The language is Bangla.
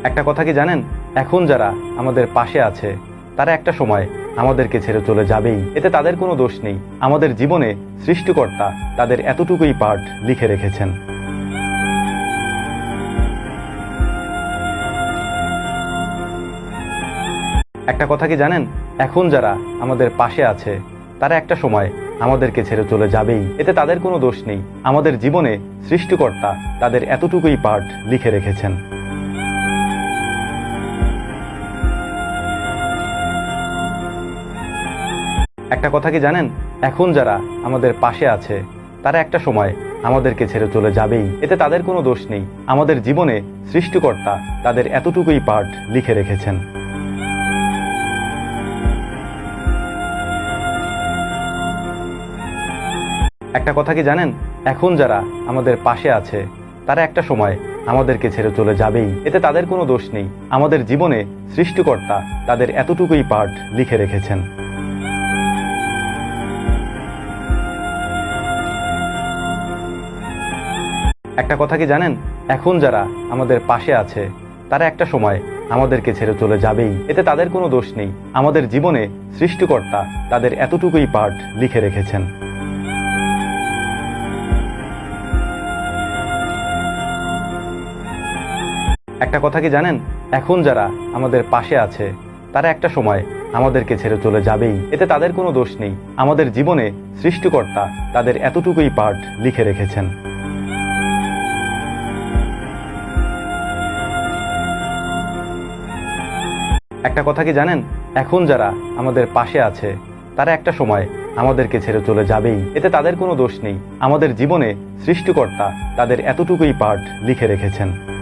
একটা কথা কি জানেন, এখন যারা আমাদের পাশে আছে তারা একটা সময় আমাদেরকে ছেড়ে চলে যাবেই। এতে তাদের কোনো দোষ নেই। আমাদের জীবনে সৃষ্টিকর্তা তাদের এতটুকুই পার্ট লিখে রেখেছেন। একটা কথা কি জানেন, এখন যারা আমাদের পাশে আছে তারা একটা সময় আমাদেরকে ছেড়ে চলে যাবেই। এতে তাদের কোনো দোষ নেই। আমাদের জীবনে সৃষ্টিকর্তা তাদের এতটুকুই পার্ট লিখে রেখেছেন। একটা কথা কি জানেন, এখন যারা আমাদের পাশে আছে তারা একটা সময় আমাদেরকে ছেড়ে চলে যাবেই। এতে তাদের কোনো দোষ নেই। আমাদের জীবনে সৃষ্টিকর্তা তাদের এতটুকুই পার্ট লিখে রেখেছেন। একটা কথা কি জানেন, এখন যারা আমাদের পাশে আছে তারা একটা সময় আমাদেরকে ছেড়ে চলে যাবেই। এতে তাদের কোনো দোষ নেই। আমাদের জীবনে সৃষ্টিকর্তা তাদের এতটুকুই পার্ট লিখে রেখেছেন। একটা কথা কি জানেন, এখন যারা আমাদের পাশে আছে তারা একটা সময় আমাদেরকে ছেড়ে চলে যাবেই। এতে তাদের কোনো দোষ নেই। আমাদের জীবনে সৃষ্টিকর্তা তাদের এতটুকুই পার্ট লিখে রেখেছেন। একটা কথা কি জানেন, এখন যারা আমাদের পাশে আছে তারা একটা সময় আমাদেরকে ছেড়ে চলে যাবেই। এতে তাদের কোনো দোষ নেই। আমাদের জীবনে সৃষ্টিকর্তা তাদের এতটুকুই পার্ট লিখে রেখেছেন। একটা কথা কি জানেন, এখন যারা আমাদের পাশে আছে তারা একটা সময় আমাদেরকে ছেড়ে চলে যাবেই। এতে তাদের কোনো দোষ নেই। আমাদের জীবনে সৃষ্টিকর্তা তাদের এতটুকুই পার্ট লিখে রেখেছেন।